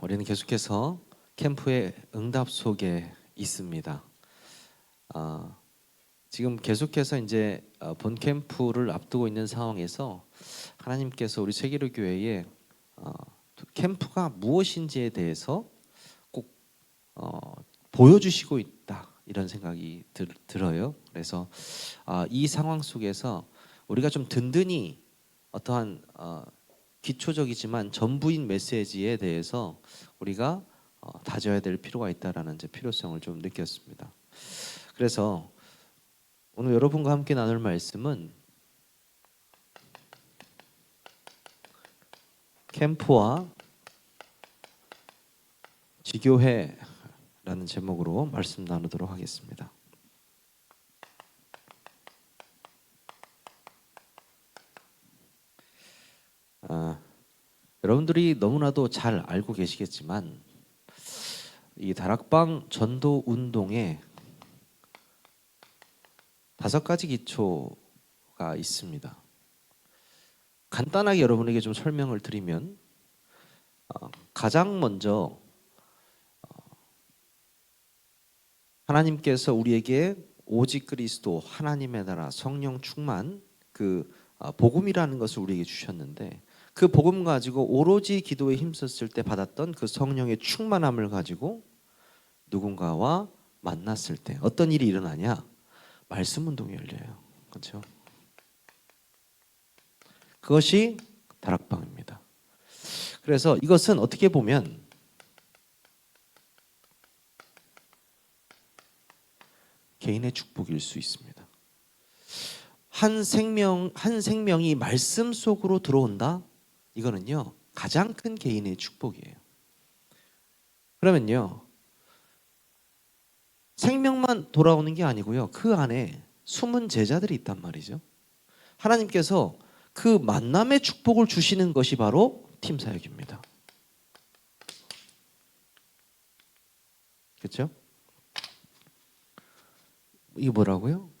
우리는 계속해서 캠프의 응답 속에 있습니다. 지금 계속해서 이제 본 캠프를 앞두고 있는 상황에서 하나님께서 우리 세계로 교회에 캠프가 무엇인지에 대해서 꼭 보여주시고 있다, 이런 생각이 들어요. 그래서 이 상황 속에서 우리가 좀 든든히 어떠한 기초적이지만 전부인 메시지에 대해서 우리가 다져야 될 필요가 있다라는 필요성을 좀 느꼈습니다. 그래서 오늘 여러분과 함께 나눌 말씀은 캠프와 지교회라는 제목으로 말씀 나누도록 하겠습니다. 여러분들이 너무나도 잘 알고 계시겠지만 이 다락방 전도 운동에 5가지 기초가 있습니다. 간단하게 여러분에게 좀 설명을 드리면 가장 먼저 하나님께서 우리에게 오직 그리스도, 하나님의 나라, 성령 충만, 그 복음이라는 것을 우리에게 주셨는데, 그 복음 가지고 오로지 기도에 힘썼을 때 받았던 그 성령의 충만함을 가지고 누군가와 만났을 때 어떤 일이 일어나냐? 말씀 운동이 열려요. 그렇죠? 그것이 다락방입니다. 그래서 이것은 어떻게 보면 개인의 축복일 수 있습니다. 한 생명이 말씀 속으로 들어온다? 이거는요, 가장 큰 개인의 축복이에요. 그러면요, 생명만 돌아오는 게 아니고요, 그 안에 숨은 제자들이 있단 말이죠. 하나님께서 그 만남의 축복을 주시는 것이 바로 팀 사역입니다. 그렇죠? 이게 뭐라고요?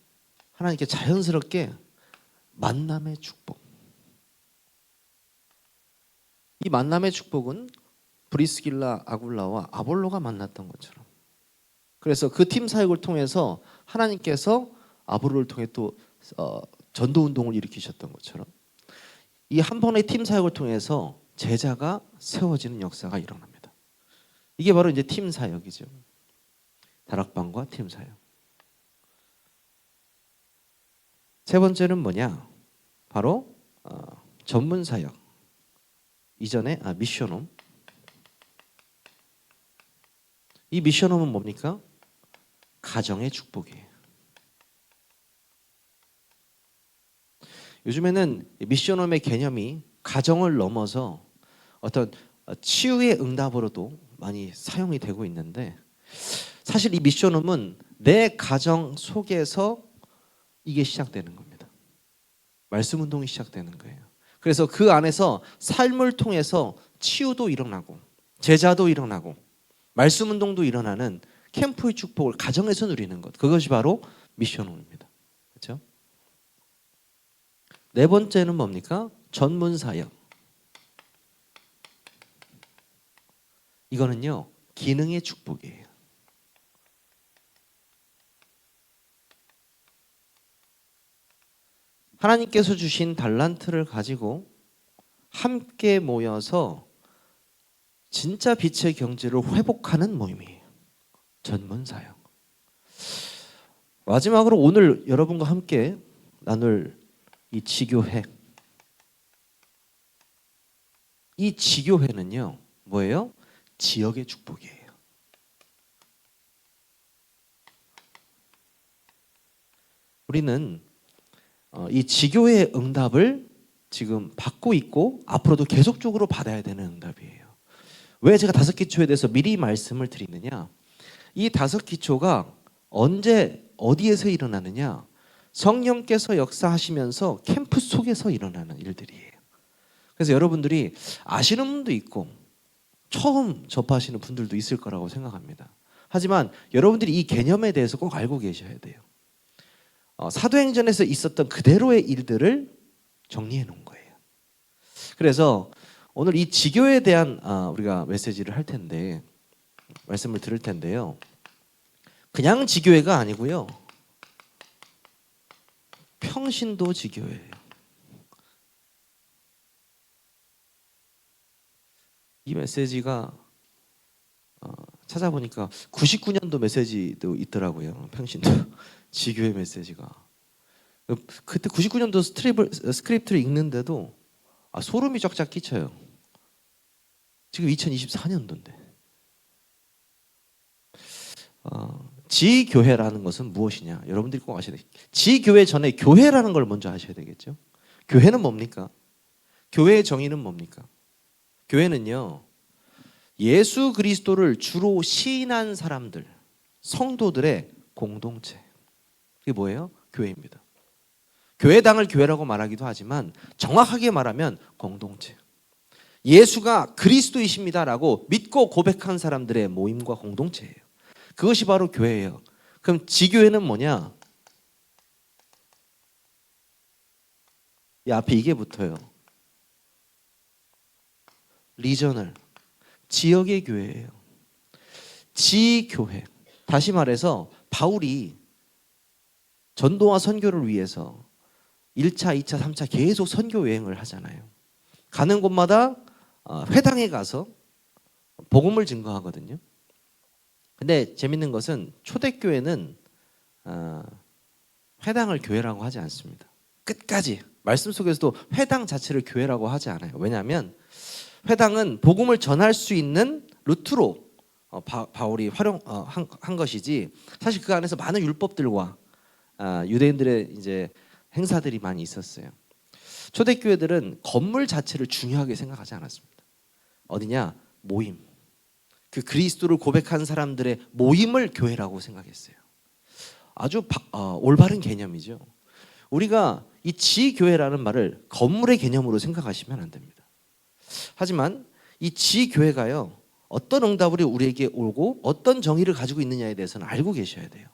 하나님께 자연스럽게 만남의 축복. 이 만남의 축복은 브리스길라, 아굴라와 아볼로가 만났던 것처럼, 그래서 그 팀 사역을 통해서 하나님께서 아볼로를 통해 또 전도 운동을 일으키셨던 것처럼 이 한 번의 팀 사역을 통해서 제자가 세워지는 역사가 일어납니다. 이게 바로 이제 팀 사역이죠. 다락방과 팀 사역. 세 번째는 뭐냐? 바로 전문 사역. 이전에 미션홈. 이 미션홈은 뭡니까? 가정의 축복이에요. 요즘에는 미션홈의 개념이 가정을 넘어서 어떤 치유의 응답으로도 많이 사용이 되고 있는데, 사실 이 미션홈은 내 가정 속에서 이게 시작되는 겁니다. 말씀 운동이 시작되는 거예요. 그래서 그 안에서 삶을 통해서 치유도 일어나고 제자도 일어나고 말씀 운동도 일어나는 캠프의 축복을 가정에서 누리는 것, 그것이 바로 미션홈입니다. 그렇죠? 네 번째는 뭡니까? 전문 사역. 이거는요, 기능의 축복이에요. 하나님께서 주신 달란트를 가지고 함께 모여서 진짜 빛의 경지를 회복하는 모임이에요. 전문 사역. 마지막으로 오늘 여러분과 함께 나눌 이 지교회. 이 지교회는요, 뭐예요? 지역의 축복이에요. 우리는 이 지교회의 응답을 지금 받고 있고 앞으로도 계속적으로 받아야 되는 응답이에요. 왜 제가 5기초에 대해서 미리 말씀을 드리느냐? 이 5기초가 언제 어디에서 일어나느냐? 성령께서 역사하시면서 캠프 속에서 일어나는 일들이에요. 그래서 여러분들이 아시는 분도 있고 처음 접하시는 분들도 있을 거라고 생각합니다. 하지만 여러분들이 이 개념에 대해서 꼭 알고 계셔야 돼요. 사도행전에서 있었던 그대로의 일들을 정리해 놓은 거예요. 그래서 오늘 이 지교에 대한 우리가 메시지를 할 텐데, 말씀을 들을 텐데요. 그냥 지교회가 아니고요. 평신도 지교회예요. 이 메시지가 찾아보니까 99년도 메시지도 있더라고요. 평신도 지교회 메시지가. 그때 99년도 스크립트를 읽는데도 소름이 쫙쫙 끼쳐요. 지금 2024년도인데. 지교회라는 것은 무엇이냐? 여러분들이 꼭 아셔야 돼요. 지교회 전에 교회라는 걸 먼저 아셔야 되겠죠. 교회는 뭡니까? 교회의 정의는 뭡니까? 교회는요, 예수 그리스도를 주로 시인한 사람들, 성도들의 공동체. 이게 뭐예요? 교회입니다. 교회당을 교회라고 말하기도 하지만 정확하게 말하면 공동체. 예수가 그리스도이십니다라고 믿고 고백한 사람들의 모임과 공동체예요. 그것이 바로 교회예요. 그럼 지교회는 뭐냐? 이 앞에 이게 붙어요. 리저널, 지역의 교회예요. 지교회. 다시 말해서 바울이 전도와 선교를 위해서 1차, 2차, 3차 계속 선교 여행을 하잖아요. 가는 곳마다 회당에 가서 복음을 증거하거든요. 근데 재밌는 것은 초대교회는 회당을 교회라고 하지 않습니다. 끝까지 말씀 속에서도 회당 자체를 교회라고 하지 않아요. 왜냐하면 회당은 복음을 전할 수 있는 루트로 바울이 활용한 것이지, 사실 그 안에서 많은 율법들과 유대인들의 이제 행사들이 많이 있었어요. 초대교회들은 건물 자체를 중요하게 생각하지 않았습니다. 어디냐? 모임. 그 그리스도를 고백한 사람들의 모임을 교회라고 생각했어요. 아주 올바른 개념이죠. 우리가 이 지교회라는 말을 건물의 개념으로 생각하시면 안 됩니다. 하지만 이 지교회가요, 어떤 응답이 우리에게 오고 어떤 정의를 가지고 있느냐에 대해서는 알고 계셔야 돼요.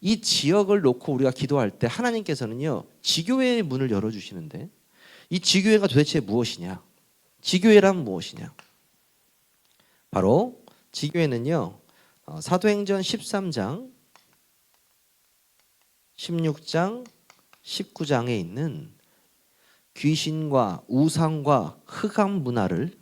이 지역을 놓고 우리가 기도할 때 하나님께서는요, 지교회의 문을 열어주시는데, 이 지교회가 도대체 무엇이냐? 지교회란 무엇이냐? 바로 지교회는요, 사도행전 13장, 16장, 19장에 있는 귀신과 우상과 흑암 문화를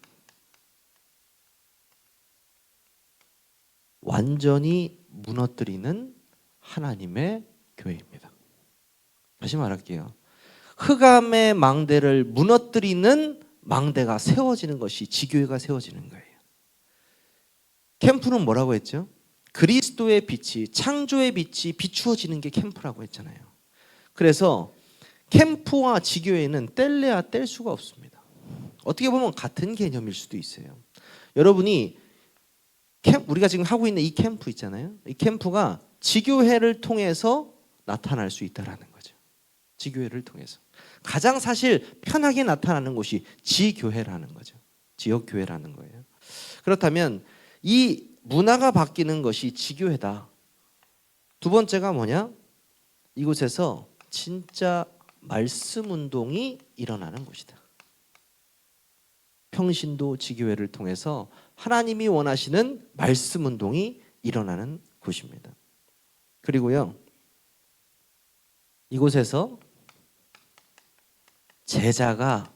완전히 무너뜨리는 하나님의 교회입니다. 다시 말할게요. 흑암의 망대를 무너뜨리는 망대가 세워지는 것이 지교회가 세워지는 거예요. 캠프는 뭐라고 했죠? 그리스도의 빛이, 창조의 빛이 비추어지는 게 캠프라고 했잖아요. 그래서 캠프와 지교회는 뗄래야 뗄 수가 없습니다. 어떻게 보면 같은 개념일 수도 있어요. 여러분이 우리가 지금 하고 있는 이 캠프 있잖아요. 이 캠프가 지교회를 통해서 나타날 수 있다라는 거죠. 지교회를 통해서. 가장 사실 편하게 나타나는 곳이 지교회라는 거죠. 지역교회라는 거예요. 그렇다면 이 문화가 바뀌는 것이 지교회다. 두 번째가 뭐냐? 이곳에서 진짜 말씀 운동이 일어나는 곳이다. 평신도 지교회를 통해서 하나님이 원하시는 말씀 운동이 일어나는 곳입니다. 그리고요, 이곳에서 제자가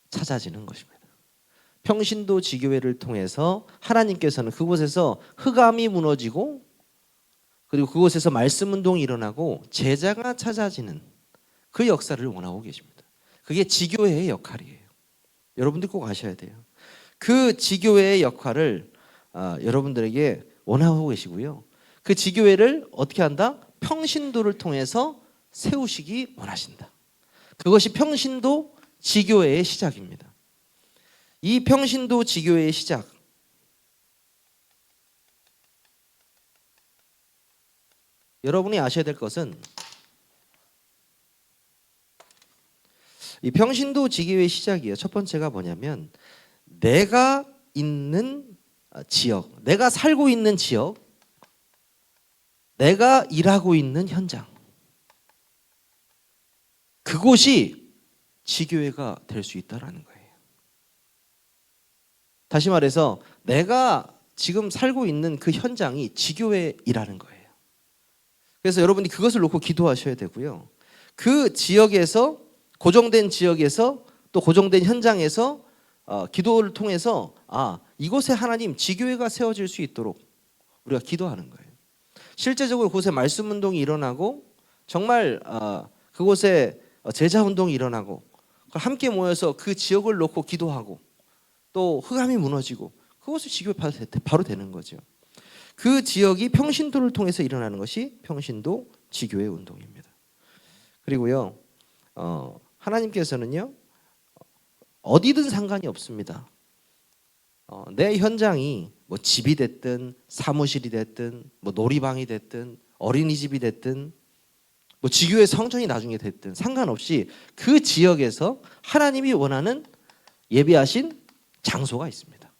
찾아지는 것입니다. 평신도 지교회를 통해서 하나님께서는 그곳에서 흑암이 무너지고, 그리고 그곳에서 말씀 운동이 일어나고 제자가 찾아지는 그 역사를 원하고 계십니다. 그게 지교회의 역할이에요. 여러분들 꼭 아셔야 돼요. 그 지교회의 역할을 여러분들에게 원하고 계시고요. 그 지교회를 어떻게 한다? 평신도를 통해서 세우시기 원하신다. 그것이 평신도 지교회의 시작입니다. 이 평신도 지교회의 시작, 여러분이 아셔야 될 것은, 이 평신도 지교회의 시작이에요. 첫 번째가 뭐냐면, 내가 있는 지역, 내가 살고 있는 지역, 내가 일하고 있는 현장, 그곳이 지교회가 될 수 있다라는 거예요. 다시 말해서 내가 지금 살고 있는 그 현장이 지교회이라는 거예요. 그래서 여러분이 그것을 놓고 기도하셔야 되고요. 그 지역에서 고정된 지역에서 또 고정된 현장에서 기도를 통해서 이곳에 하나님 지교회가 세워질 수 있도록 우리가 기도하는 거예요. 실제적으로 그곳에 말씀 운동이 일어나고 정말 그곳에 제자 운동이 일어나고 함께 모여서 그 지역을 놓고 기도하고 또 흑암이 무너지고 그것이 지교회 바로 되는 거죠. 그 지역이 평신도를 통해서 일어나는 것이 평신도 지교회 운동입니다. 그리고요, 하나님께서는요 어디든 상관이 없습니다. 내 현장이 뭐 집이 됐든 사무실이 됐든 뭐 놀이방이 됐든 어린이집이 됐든 뭐 지교회 성전이 나중에 됐든 상관없이 그 지역에서 하나님이 원하는 예비하신 장소가 있습니다.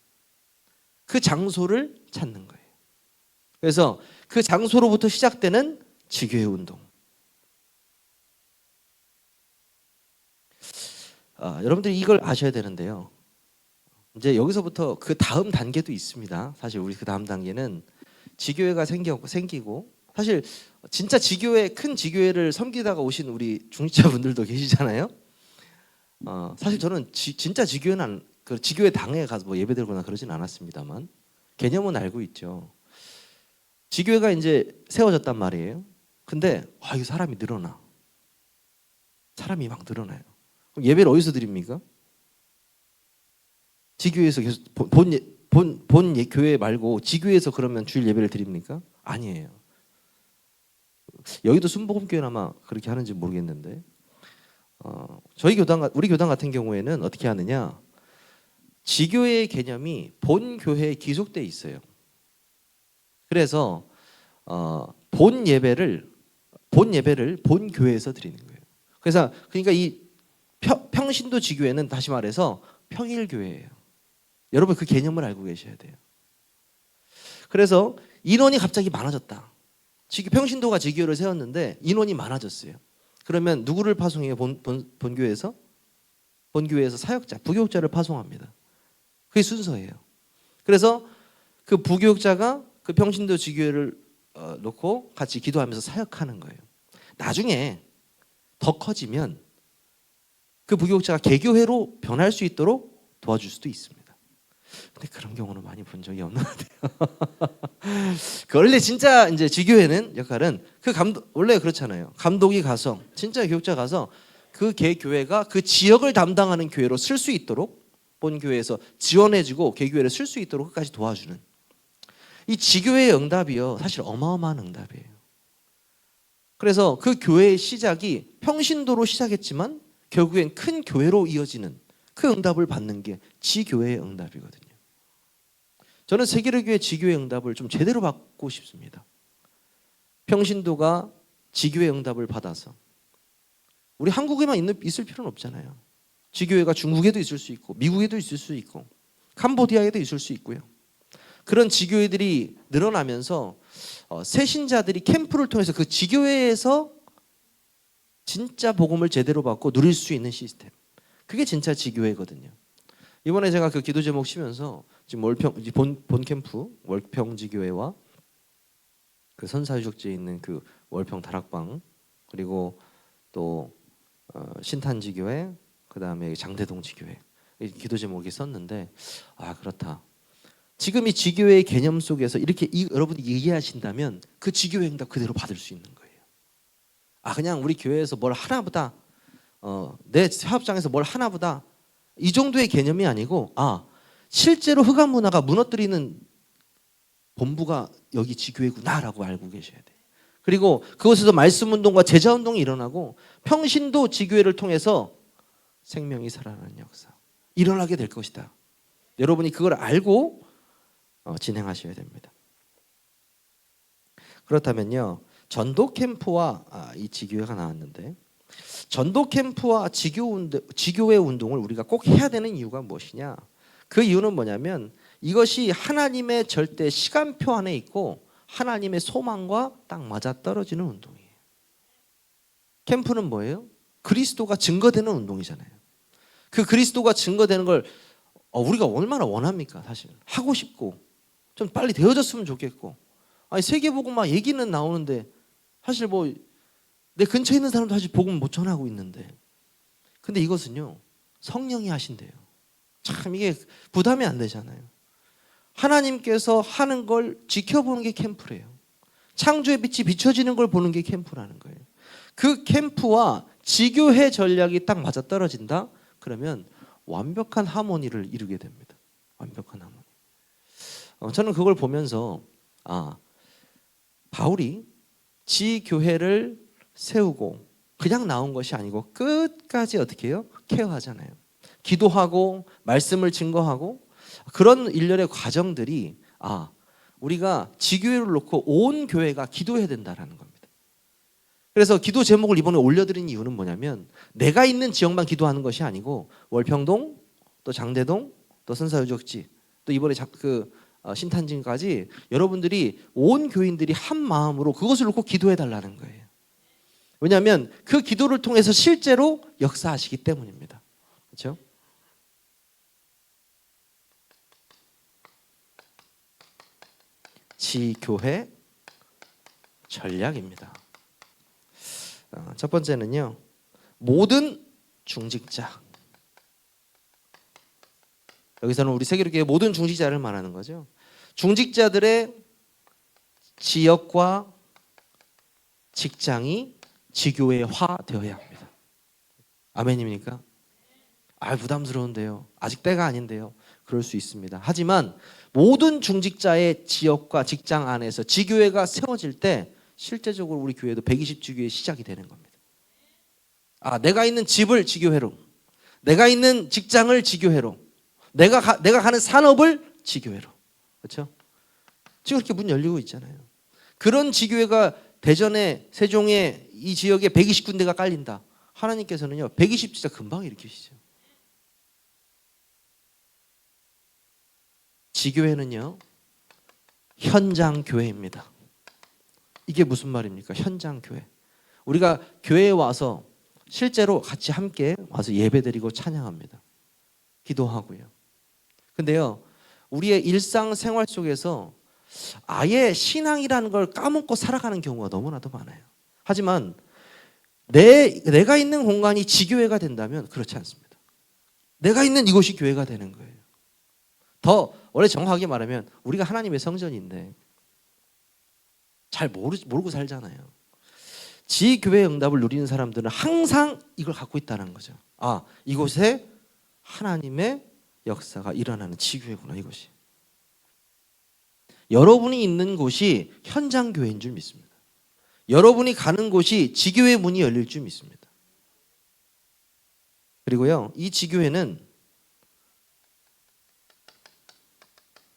그 장소를 찾는 거예요. 그래서 그 장소로부터 시작되는 지교회 운동. 여러분들이 이걸 아셔야 되는데요. 이제 여기서부터 그 다음 단계도 있습니다. 사실 우리 그 다음 단계는 지교회가 생기고 사실 진짜 지교회 큰 지교회를 섬기다가 오신 우리 중직자분들도 계시잖아요. 사실 저는 진짜 지교회는 그 지교회 당에 가서 뭐 예배드리거나 그러진 않았습니다만 개념은 알고 있죠. 지교회가 이제 세워졌단 말이에요. 근데 이 사람이 늘어나. 사람이 막 늘어나요. 그럼 예배를 어디서 드립니까? 지교회에서 계속 본 교회 말고 지교회에서 그러면 주일 예배를 드립니까? 아니에요. 여기도 순복음교회는 아마 그렇게 하는지 모르겠는데 우리 교단 같은 경우에는 어떻게 하느냐? 지교회의 개념이 본 교회에 기속돼 있어요. 그래서 본 예배를 본 교회에서 드리는 거예요. 그러니까 이 평신도 지교회는 다시 말해서 평일 교회예요. 여러분 그 개념을 알고 계셔야 돼요. 그래서 인원이 갑자기 많아졌다. 평신도가 지교회를 세웠는데 인원이 많아졌어요. 그러면 누구를 파송해요? 본교회에서? 본교회에서 사역자, 부교육자를 파송합니다. 그게 순서예요. 그래서 그 부교육자가 그 평신도 지교회를 놓고 같이 기도하면서 사역하는 거예요. 나중에 더 커지면 그 부교육자가 개교회로 변할 수 있도록 도와줄 수도 있습니다. 근데 그런 경우는 많이 본 적이 없는 것 같아요. 원래 진짜 이제 지교회는 역할은 원래 그렇잖아요. 감독이 가서 진짜 교육자 가서 그 개교회가 그 지역을 담당하는 교회로 쓸 수 있도록 본 교회에서 지원해주고 개교회를 쓸 수 있도록 끝까지 도와주는 이 지교회의 응답이요 사실 어마어마한 응답이에요. 그래서 그 교회의 시작이 평신도로 시작했지만 결국엔 큰 교회로 이어지는 그 응답을 받는 게 지교회의 응답이거든요. 저는 세계로교회 지교회 응답을 좀 제대로 받고 싶습니다. 평신도가 지교회 응답을 받아서 우리 한국에만 있을 필요는 없잖아요. 지교회가 중국에도 있을 수 있고 미국에도 있을 수 있고 캄보디아에도 있을 수 있고요. 그런 지교회들이 늘어나면서 새신자들이 캠프를 통해서 그 지교회에서 진짜 복음을 제대로 받고 누릴 수 있는 시스템. 그게 진짜 지교회거든요. 이번에 제가 그 기도 제목 쉬면서 지금 본 캠프 월평 지교회와 그 선사유적지에 있는 그 월평 다락방 그리고 또 신탄 지교회 그다음에 장대동 지교회 기도 제목이 썼는데 그렇다. 지금 이 지교회의 개념 속에서 이렇게 여러분이 이해하신다면 그 지교회 응답 그대로 받을 수 있는 거예요. 그냥 우리 교회에서 뭘 하나보다 내 사업장에서 뭘 하나보다 이 정도의 개념이 아니고 실제로 흑암 문화가 무너뜨리는 본부가 여기 지교회구나라고 알고 계셔야 돼요. 그리고 그곳에서 말씀 운동과 제자 운동이 일어나고 평신도 지교회를 통해서 생명이 살아나는 역사 일어나게 될 것이다. 여러분이 그걸 알고 진행하셔야 됩니다. 그렇다면요. 전도 캠프와 이 지교회가 나왔는데 전도 캠프와 지교회 운동을 우리가 꼭 해야 되는 이유가 무엇이냐? 그 이유는 뭐냐면 이것이 하나님의 절대 시간표 안에 있고 하나님의 소망과 딱 맞아떨어지는 운동이에요. 캠프는 뭐예요? 그리스도가 증거되는 운동이잖아요. 그 그리스도가 증거되는 걸 우리가 얼마나 원합니까? 사실 하고 싶고 좀 빨리 되어졌으면 좋겠고, 아니 세계복음화 얘기는 나오는데 사실 뭐 내 근처에 있는 사람도 사실 복음 못 전하고 있는데, 근데 이것은요 성령이 하신대요. 참 이게 부담이 안 되잖아요. 하나님께서 하는 걸 지켜보는 게 캠프래요. 창조의 빛이 비춰지는 걸 보는 게 캠프라는 거예요. 그 캠프와 지교회 전략이 딱 맞아떨어진다? 그러면 완벽한 하모니를 이루게 됩니다. 완벽한 하모니. 저는 그걸 보면서 바울이 지교회를 세우고 그냥 나온 것이 아니고 끝까지 어떻게 해요? 케어하잖아요. 기도하고 말씀을 증거하고 그런 일련의 과정들이 우리가 지교회를 놓고 온 교회가 기도해야 된다라는 겁니다. 그래서 기도 제목을 이번에 올려드린 이유는 뭐냐면 내가 있는 지역만 기도하는 것이 아니고 월평동, 또 장대동, 또 선사유적지, 또 이번에 신탄진까지 여러분들이 온 교인들이 한 마음으로 그것을 놓고 기도해 달라는 거예요. 왜냐하면 그 기도를 통해서 실제로 역사하시기 때문입니다. 그렇죠? 지교회 전략입니다. 첫 번째는요, 모든 중직자. 여기서는 우리 세계교회의 모든 중직자를 말하는 거죠. 중직자들의 지역과 직장이 지교회화 되어야 합니다. 아멘입니까? 부담스러운데요. 아직 때가 아닌데요. 그럴 수 있습니다. 하지만 모든 중직자의 지역과 직장 안에서 지교회가 세워질 때 실제적으로 우리 교회도 120주교의 시작이 되는 겁니다. 내가 있는 집을 지교회로, 내가 있는 직장을 지교회로, 내가 가는 산업을 지교회로. 그렇죠? 지금 이렇게 문 열리고 있잖아요. 그런 지교회가 대전에, 세종에 이 지역에 120군데가 깔린다. 하나님께서는요 120 진짜 금방 일으키시죠. 지교회는요 현장 교회입니다. 이게 무슨 말입니까? 현장 교회. 우리가 교회에 와서 실제로 같이 함께 와서 예배드리고 찬양합니다. 기도하고요. 근데요 우리의 일상생활 속에서 아예 신앙이라는 걸 까먹고 살아가는 경우가 너무나도 많아요. 하지만 내가 있는 공간이 지교회가 된다면 그렇지 않습니다. 내가 있는 이곳이 교회가 되는 거예요. 더 원래 정확하게 말하면 우리가 하나님의 성전인데 잘 모르고 살잖아요. 지교회의 응답을 누리는 사람들은 항상 이걸 갖고 있다는 거죠. 이곳에 하나님의 역사가 일어나는 지교회구나, 이것이. 여러분이 있는 곳이 현장 교회인 줄 믿습니다. 여러분이 가는 곳이 지교회 문이 열릴 줄 믿습니다. 그리고요, 이 지교회는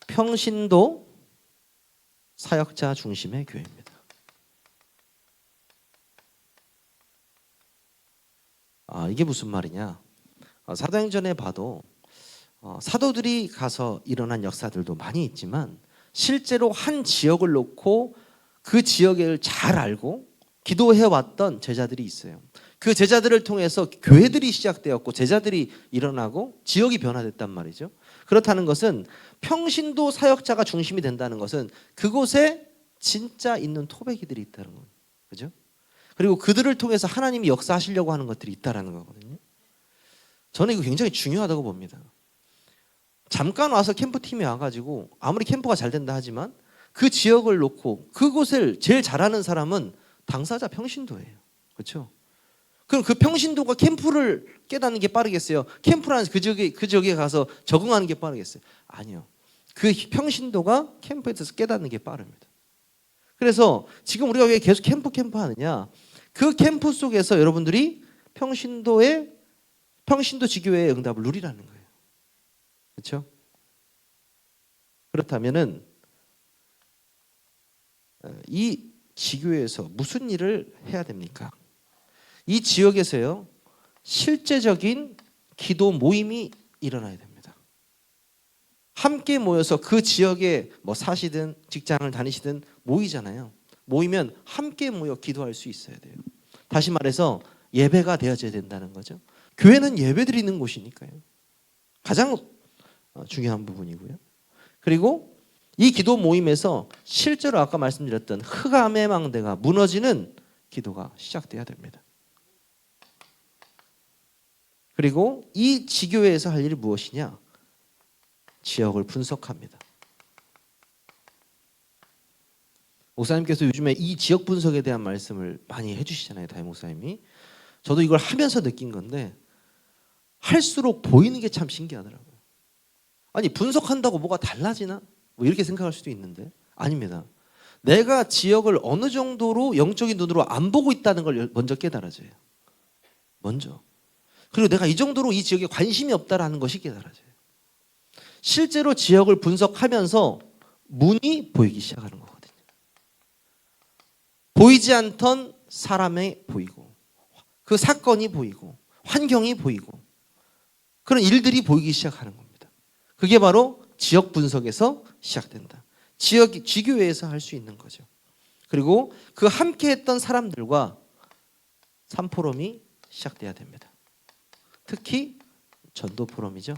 평신도 사역자 중심의 교회입니다. 이게 무슨 말이냐? 사도행전에 봐도 사도들이 가서 일어난 역사들도 많이 있지만 실제로 한 지역을 놓고 그 지역을 잘 알고 기도해왔던 제자들이 있어요. 그 제자들을 통해서 교회들이 시작되었고 제자들이 일어나고 지역이 변화됐단 말이죠. 그렇다는 것은 평신도 사역자가 중심이 된다는 것은 그곳에 진짜 있는 토백이들이 있다는 거예요. 그죠? 그리고 그들을 통해서 하나님이 역사하시려고 하는 것들이 있다는 거거든요. 저는 이거 굉장히 중요하다고 봅니다. 잠깐 와서 캠프팀이 와가지고 아무리 캠프가 잘 된다 하지만 그 지역을 놓고 그곳을 제일 잘하는 사람은 당사자 평신도예요. 그렇죠? 그럼 그 평신도가 캠프를 깨닫는 게 빠르겠어요? 캠프라는 그 지역에 가서 적응하는 게 빠르겠어요? 아니요. 그 평신도가 캠프에서 깨닫는 게 빠릅니다. 그래서 지금 우리가 왜 계속 캠프 하느냐? 그 캠프 속에서 여러분들이 평신도 지교회의 응답을 누리라는 거예요. 그렇죠? 그렇다면은 이 지교회에서 무슨 일을 해야 됩니까? 이 지역에서요 실제적인 기도 모임이 일어나야 됩니다. 함께 모여서 그 지역에 사시든 직장을 다니시든 모이잖아요. 모이면 함께 모여 기도할 수 있어야 돼요. 다시 말해서 예배가 되어져야 된다는 거죠. 교회는 예배 드리는 곳이니까요. 가장 중요한 부분이고요. 그리고 이 기도 모임에서 실제로 아까 말씀드렸던 흑암의 망대가 무너지는 기도가 시작돼야 됩니다. 그리고 이 지교회에서 할 일이 무엇이냐? 지역을 분석합니다. 목사님께서 요즘에 이 지역 분석에 대한 말씀을 많이 해주시잖아요. 담임 목사님이. 저도 이걸 하면서 느낀 건데 할수록 보이는 게 참 신기하더라고요. 아니 분석한다고 뭐가 달라지나? 뭐 이렇게 생각할 수도 있는데 아닙니다. 내가 지역을 어느 정도로 영적인 눈으로 안 보고 있다는 걸 먼저 깨달아져요. 먼저. 그리고 내가 이 정도로 이 지역에 관심이 없다라는 것이 깨달아져요. 실제로 지역을 분석하면서 문이 보이기 시작하는 거거든요. 보이지 않던 사람이 보이고 그 사건이 보이고 환경이 보이고 그런 일들이 보이기 시작하는 겁니다. 그게 바로 지역 분석에서 시작된다. 지교회에서 할 수 있는 거죠. 그리고 그 함께 했던 사람들과 삼포럼이 시작돼야 됩니다. 특히 전도 포럼이죠.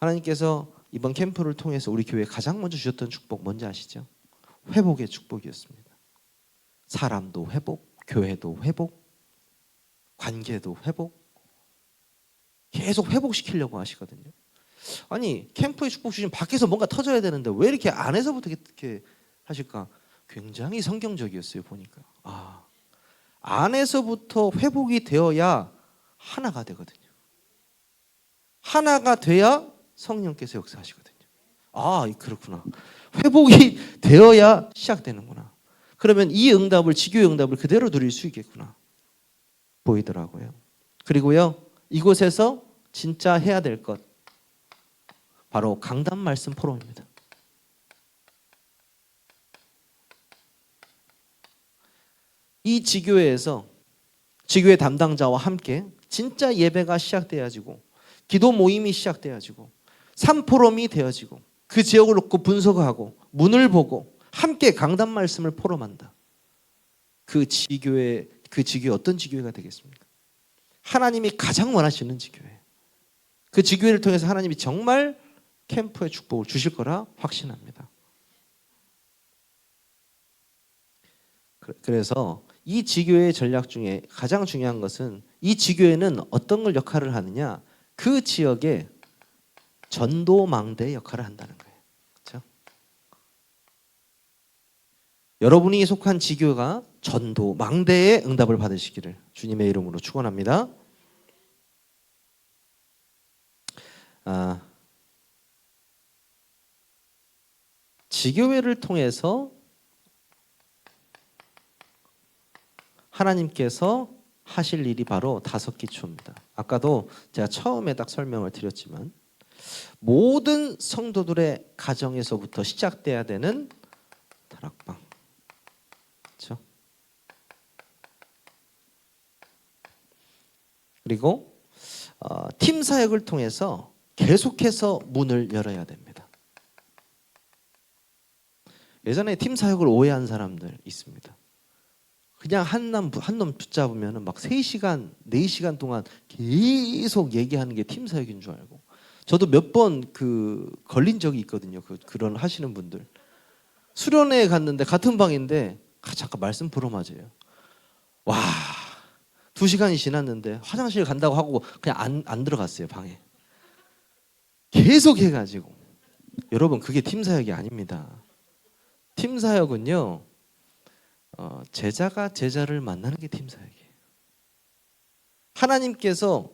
하나님께서 이번 캠프를 통해서 우리 교회에 가장 먼저 주셨던 축복 뭔지 아시죠? 회복의 축복이었습니다. 사람도 회복, 교회도 회복, 관계도 회복, 계속 회복시키려고 하시거든요. 아니 캠프의 축복 주시면 밖에서 뭔가 터져야 되는데 왜 이렇게 안에서부터 이렇게 하실까? 굉장히 성경적이었어요. 보니까 안에서부터 회복이 되어야 하나가 되거든요. 하나가 돼야 성령께서 역사하시거든요. 그렇구나. 회복이 되어야 시작되는구나. 그러면 이 응답을 지교의 응답을 그대로 누릴 수 있겠구나 보이더라고요. 그리고요 이곳에서 진짜 해야 될 것 바로 강단 말씀 포럼입니다. 이 지교회에서 지교회 담당자와 함께 진짜 예배가 시작되어지고 기도 모임이 시작되어지고 삼포럼이 되어지고 그 지역을 놓고 분석하고 문을 보고 함께 강단 말씀을 포럼한다. 그 지교회 어떤 지교회가 되겠습니까? 하나님이 가장 원하시는 지교회. 그 지교회를 통해서 하나님이 정말 캠프의 축복을 주실 거라 확신합니다. 그래서 이 지교회의 전략 중에 가장 중요한 것은 이 지교회는 어떤 걸 역할을 하느냐? 그 지역에 전도망대의 역할을 한다는 거예요. 그렇죠? 여러분이 속한 지교가 전도망대의 응답을 받으시기를 주님의 이름으로 축원합니다. 지교회를 통해서 하나님께서 하실 일이 바로 5기초입니다. 아까도 제가 처음에 딱 설명을 드렸지만 모든 성도들의 가정에서부터 시작돼야 되는 다락방. 그렇죠? 그리고 팀 사역을 통해서 계속해서 문을 열어야 됩니다. 예전에 팀 사역을 오해한 사람들 있습니다. 그냥 한 놈 붙잡으면 막 3시간, 4시간 동안 계속 얘기하는 게 팀 사역인 줄 알고. 저도 몇 번 걸린 적이 있거든요. 그런 하시는 분들. 수련회에 갔는데 같은 방인데 잠깐 말씀 보러 맞아요. 와, 2시간이 지났는데 화장실 간다고 하고 그냥 안 들어갔어요, 방에. 계속 해가지고. 여러분, 그게 팀 사역이 아닙니다. 팀 사역은요. 제자가 제자를 만나는 게 팀 사역이에요. 하나님께서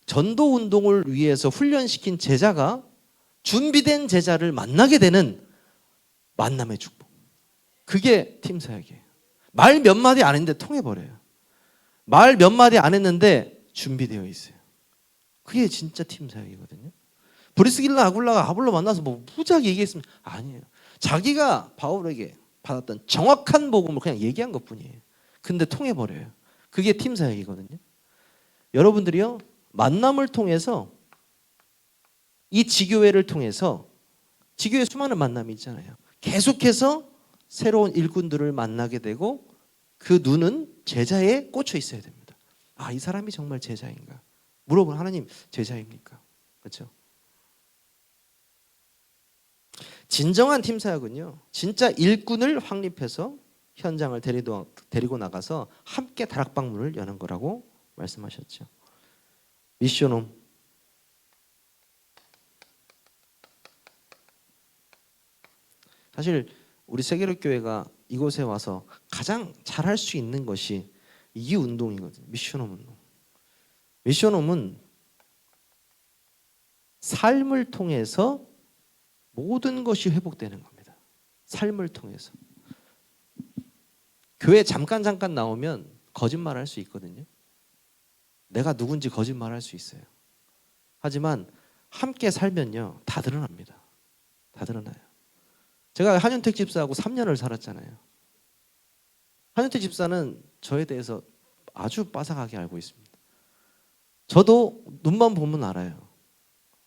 전도 운동을 위해서 훈련시킨 제자가 준비된 제자를 만나게 되는 만남의 축복. 그게 팀 사역이에요. 말 몇 마디 안 했는데 통해버려요. 말 몇 마디 안 했는데 준비되어 있어요. 그게 진짜 팀 사역이거든요. 브리스길라 아굴라가 아볼로 만나서 뭐 무지하게 얘기했으면 아니에요. 자기가 바울에게 받았던 정확한 복음을 그냥 얘기한 것뿐이에요. 근데 통해버려요. 그게 팀 사역이거든요. 여러분들이요 만남을 통해서 이 지교회를 통해서 지교회 수많은 만남이 있잖아요. 계속해서 새로운 일꾼들을 만나게 되고 그 눈은 제자에 꽂혀 있어야 됩니다. 아, 이 사람이 정말 제자인가? 물어보는 하나님 제자입니까? 그렇죠? 진정한 팀 사역은요, 진짜 일꾼을 확립해서 현장을 데리고 나가서 함께 다락방문을 여는 거라고 말씀하셨죠. 미션홈. 사실 우리 세계로교회가 이곳에 와서 가장 잘할 수 있는 것이 이 운동이거든요. 미션홈 운동. 미션홈은 삶을 통해서 모든 것이 회복되는 겁니다. 삶을 통해서. 교회 잠깐 나오면 거짓말할 수 있거든요. 내가 누군지 거짓말할 수 있어요. 하지만 함께 살면요, 다 드러납니다. 다 드러나요. 제가 한윤택 집사하고 3년을 살았잖아요. 한윤택 집사는 저에 대해서 아주 빠삭하게 알고 있습니다. 저도 눈만 보면 알아요.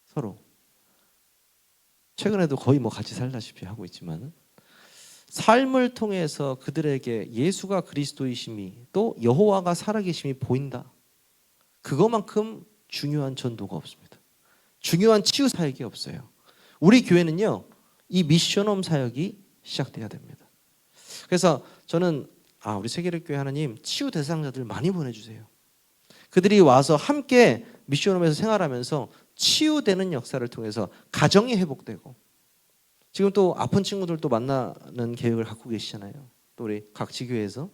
서로. 최근에도 거의 뭐 같이 살다시피 하고 있지만 삶을 통해서 그들에게 예수가 그리스도이심이 또 여호와가 살아계심이 보인다. 그것만큼 중요한 전도가 없습니다. 중요한 치유 사역이 없어요. 우리 교회는요, 이 미션홈 사역이 시작돼야 됩니다. 그래서 저는 우리 세계력교회 하나님 치유 대상자들 많이 보내주세요. 그들이 와서 함께 미션홈에서 생활하면서 치유되는 역사를 통해서 가정이 회복되고, 지금 또 아픈 친구들도 만나는 계획을 갖고 계시잖아요. 또 우리 각 지교회에서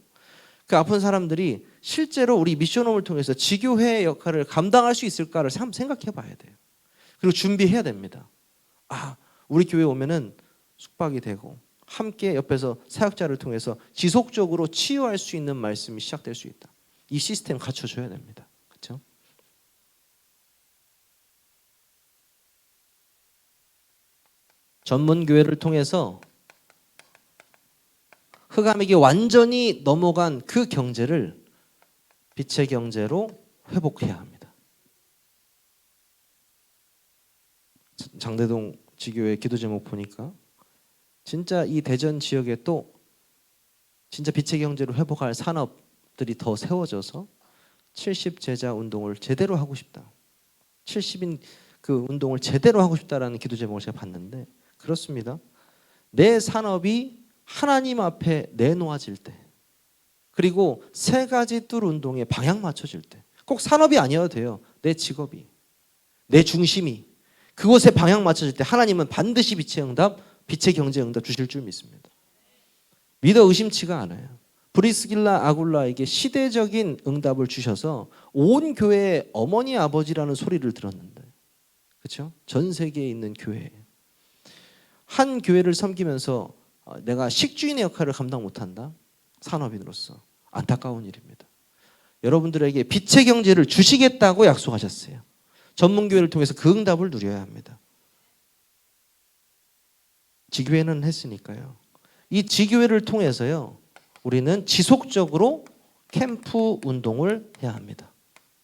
그 아픈 사람들이 실제로 우리 미션홈을 통해서 지교회의 역할을 감당할 수 있을까를 한번 생각해 봐야 돼요. 그리고 준비해야 됩니다. 우리 교회 오면은 숙박이 되고 함께 옆에서 사역자를 통해서 지속적으로 치유할 수 있는 말씀이 시작될 수 있다. 이 시스템 갖춰줘야 됩니다. 그렇죠? 전문 교회를 통해서 흑암에게 완전히 넘어간 그 경제를 빛의 경제로 회복해야 합니다. 장대동 지교회 기도 제목 보니까 진짜 이 대전 지역에 또 진짜 빛의 경제로 회복할 산업들이 더 세워져서 70제자 운동을 제대로 하고 싶다. 70인 그 운동을 제대로 하고 싶다라는 기도 제목을 제가 봤는데 그렇습니다. 내 산업이 하나님 앞에 내놓아질 때, 그리고 세 가지 뜰 운동에 방향 맞춰질 때, 꼭 산업이 아니어도 돼요. 내 직업이, 내 중심이 그곳에 방향 맞춰질 때 하나님은 반드시 빛의 응답, 빛의 경제 응답 주실 줄 믿습니다. 믿어 의심치가 않아요. 브리스길라 아굴라에게 시대적인 응답을 주셔서 온 교회의 어머니 아버지라는 소리를 들었는데, 그렇죠? 전 세계에 있는 교회, 한 교회를 섬기면서 내가 식주인의 역할을 감당 못한다? 산업인으로서 안타까운 일입니다. 여러분들에게 빛의 경제를 주시겠다고 약속하셨어요. 전문교회를 통해서 그 응답을 누려야 합니다. 지교회는 했으니까요. 이 지교회를 통해서요, 우리는 지속적으로 캠프 운동을 해야 합니다.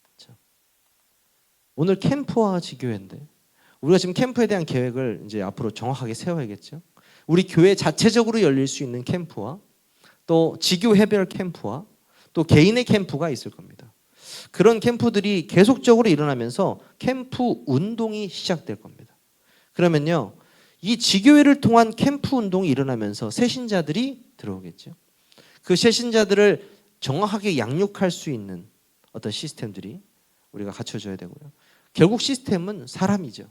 그렇죠? 오늘 캠프와 지교회인데 우리가 지금 캠프에 대한 계획을 이제 앞으로 정확하게 세워야겠죠. 우리 교회 자체적으로 열릴 수 있는 캠프와 또 지교회별 캠프와 또 개인의 캠프가 있을 겁니다. 그런 캠프들이 계속적으로 일어나면서 캠프 운동이 시작될 겁니다. 그러면요, 이 지교회를 통한 캠프 운동이 일어나면서 새신자들이 들어오겠죠. 그 새신자들을 정확하게 양육할 수 있는 어떤 시스템들이 우리가 갖춰줘야 되고요. 결국 시스템은 사람이죠.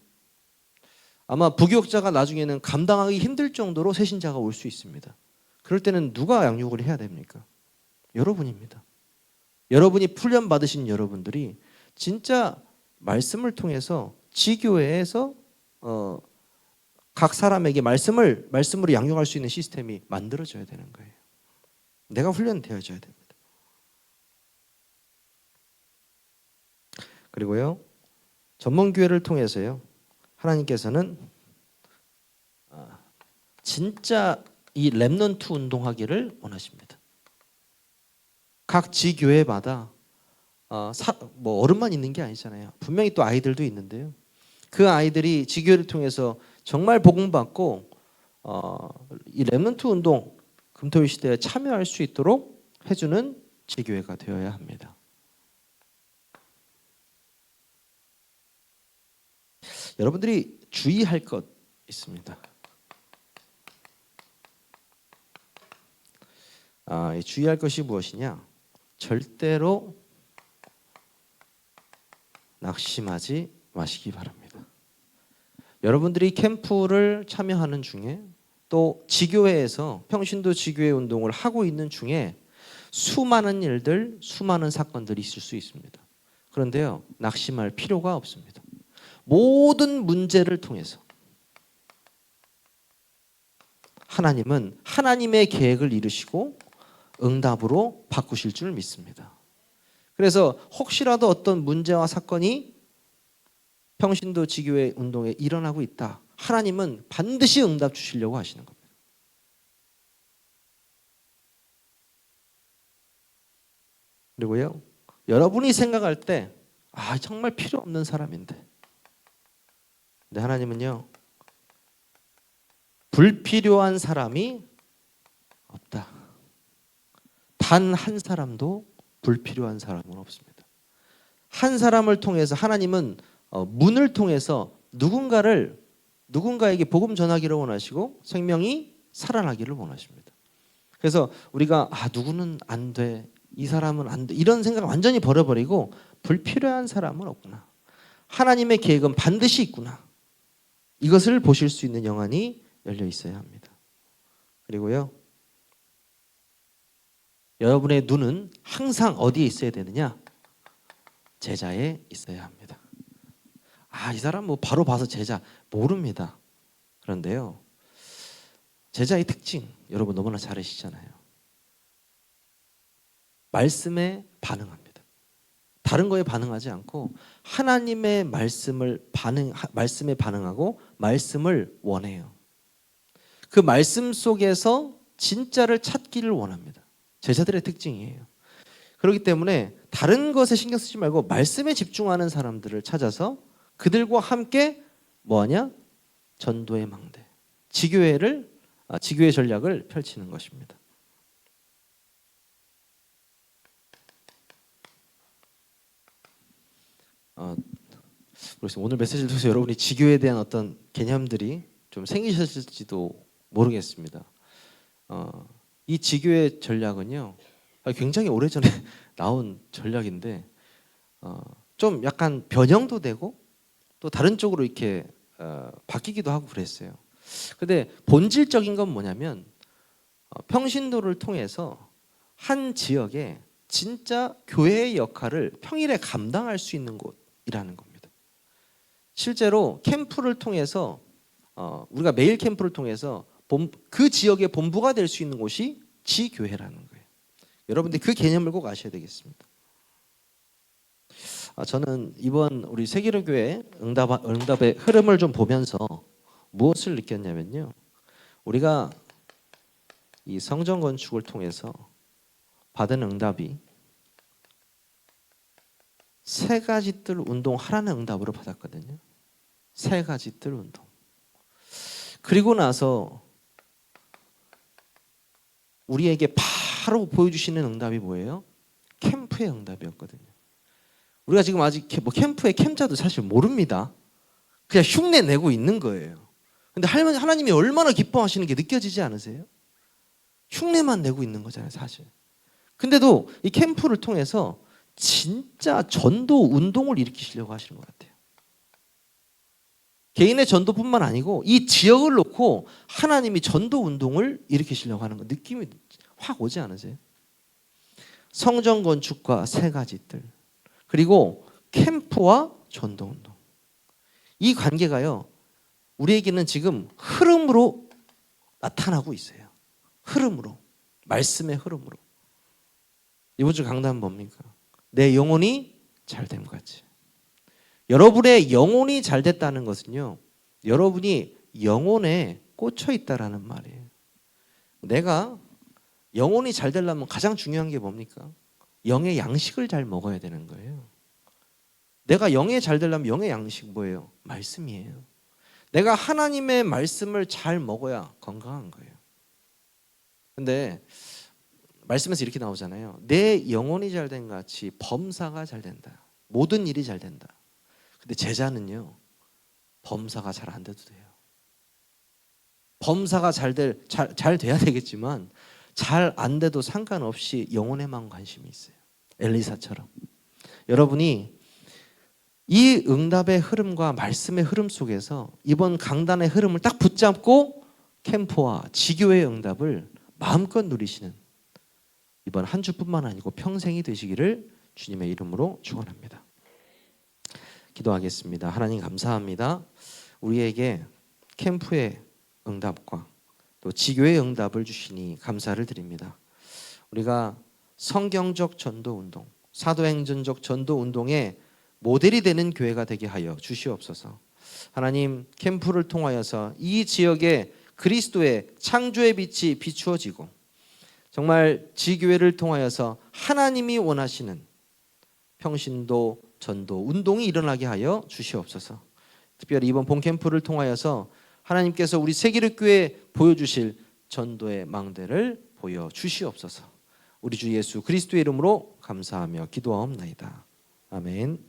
아마 부교육자가 나중에는 감당하기 힘들 정도로 새신자가 올 수 있습니다. 그럴 때는 누가 양육을 해야 됩니까? 여러분입니다. 여러분이 훈련 받으신 여러분들이 진짜 말씀을 통해서 지교회에서 각 사람에게 말씀으로 양육할 수 있는 시스템이 만들어져야 되는 거예요. 내가 훈련되어져야 됩니다. 그리고요, 전문교회를 통해서요, 하나님께서는 진짜 이 렘넌트 운동하기를 원하십니다. 각 지교회마다 뭐 어른만 있는 게 아니잖아요. 분명히 또 아이들도 있는데요. 그 아이들이 지교회를 통해서 정말 복음받고 이 렘넌트 운동 금토일 시대에 참여할 수 있도록 해주는 지교회가 되어야 합니다. 여러분들이 주의할 것 있습니다. 주의할 것이 무엇이냐? 절대로 낙심하지 마시기 바랍니다. 여러분들이 캠프를 참여하는 중에 또 지교회에서 평신도 지교회 운동을 하고 있는 중에 수많은 일들, 수많은 사건들이 있을 수 있습니다. 그런데요, 낙심할 필요가 없습니다. 모든 문제를 통해서 하나님은 하나님의 계획을 이루시고 응답으로 바꾸실 줄 믿습니다. 그래서 혹시라도 어떤 문제와 사건이 평신도 지교회 운동에 일어나고 있다. 하나님은 반드시 응답 주시려고 하시는 겁니다. 그리고요, 여러분이 생각할 때 정말 필요 없는 사람인데, 근데 하나님은요, 불필요한 사람이 없다. 단 한 사람도 불필요한 사람은 없습니다. 한 사람을 통해서 하나님은 문을 통해서 누군가에게 복음 전하기를 원하시고 생명이 살아나기를 원하십니다. 그래서 우리가 누구는 안 돼, 이 사람은 안 돼, 이런 생각 완전히 버려버리고 불필요한 사람은 없구나. 하나님의 계획은 반드시 있구나. 이것을 보실 수 있는 영안이 열려 있어야 합니다. 그리고요, 여러분의 눈은 항상 어디에 있어야 되느냐? 제자에 있어야 합니다. 이 사람 바로 봐서 제자 모릅니다. 그런데요, 제자의 특징 여러분 너무나 잘 아시잖아요. 말씀에 반응합니다. 다른 거에 반응하지 않고 하나님의 말씀에 반응하고 말씀을 원해요. 그 말씀 속에서 진짜를 찾기를 원합니다. 제자들의 특징이에요. 그렇기 때문에 다른 것에 신경 쓰지 말고 말씀에 집중하는 사람들을 찾아서 그들과 함께 뭐하냐? 전도의 망대, 지교회 전략을 펼치는 것입니다. 그래서 오늘 메시지를 통해서 여러분이 지교에 대한 어떤 개념들이 좀 생기셨을지도 모르겠습니다. 이 지교의 전략은요, 굉장히 오래전에 나온 전략인데 좀 약간 변형도 되고 또 다른 쪽으로 이렇게 바뀌기도 하고 그랬어요. 근데 본질적인 건 뭐냐면 평신도를 통해서 한 지역에 진짜 교회의 역할을 평일에 감당할 수 있는 곳이라는 겁니다. 실제로 캠프를 통해서 우리가 매일 캠프를 통해서 그 지역의 본부가 될 수 있는 곳이 지교회라는 거예요. 여러분들 그 개념을 꼭 아셔야 되겠습니다. 저는 이번 우리 세계로교회 응답의 흐름을 좀 보면서 무엇을 느꼈냐면요, 우리가 이 성전 건축을 통해서 받은 응답이 세 가지 뜰 운동하라는 응답으로 받았거든요. 세 가지 뜰 운동. 그리고 나서 우리에게 바로 보여주시는 응답이 뭐예요? 캠프의 응답이었거든요. 우리가 지금 아직 캠프의 캠자도 사실 모릅니다. 그냥 흉내 내고 있는 거예요. 근데 하나님이 얼마나 기뻐하시는 게 느껴지지 않으세요? 흉내만 내고 있는 거잖아요, 사실. 근데도 이 캠프를 통해서 진짜 전도 운동을 일으키시려고 하시는 것 같아요. 개인의 전도뿐만 아니고 이 지역을 놓고 하나님이 전도 운동을 일으키시려고 하는 거 느낌이 확 오지 않으세요? 성전 건축과 세 가지 뜰, 그리고 캠프와 전도 운동. 이 관계가요, 우리에게는 지금 흐름으로 나타나고 있어요. 흐름으로, 말씀의 흐름으로. 이번 주 강단은 뭡니까? 내 영혼이 잘됨 같이. 여러분의 영혼이 잘 됐다는 것은요, 여러분이 영혼에 꽂혀 있다라는 말이에요. 내가 영혼이 잘 되려면 가장 중요한 게 뭡니까? 영의 양식을 잘 먹어야 되는 거예요. 내가 영에 잘 되려면 영의 양식 뭐예요? 말씀이에요. 내가 하나님의 말씀을 잘 먹어야 건강한 거예요. 근데 말씀에서 이렇게 나오잖아요. 내 영혼이 잘된 같이 범사가 잘 된다. 모든 일이 잘 된다. 근데 제자는요, 범사가 잘 안 돼도 돼요. 범사가 잘 돼야 되겠지만 잘 안 돼도 상관없이 영혼에만 관심이 있어요. 엘리사처럼. 여러분이 이 응답의 흐름과 말씀의 흐름 속에서 이번 강단의 흐름을 딱 붙잡고 캠프와 지교의 응답을 마음껏 누리시는 이번 한 주뿐만 아니고 평생이 되시기를 주님의 이름으로 축원합니다. 기도하겠습니다. 하나님 감사합니다. 우리에게 캠프의 응답과 또 지교의 응답을 주시니 감사를 드립니다. 우리가 성경적 전도운동, 사도행전적 전도운동의 모델이 되는 교회가 되게 하여 주시옵소서. 하나님, 캠프를 통하여서 이 지역에 그리스도의 창조의 빛이 비추어지고 정말 지교회를 통하여서 하나님이 원하시는 평신도, 전도, 운동이 일어나게 하여 주시옵소서. 특별히 이번 봄캠프를 통하여서 하나님께서 우리 세기력교회에 보여주실 전도의 망대를 보여주시옵소서. 우리 주 예수 그리스도의 이름으로 감사하며 기도하옵나이다. 아멘.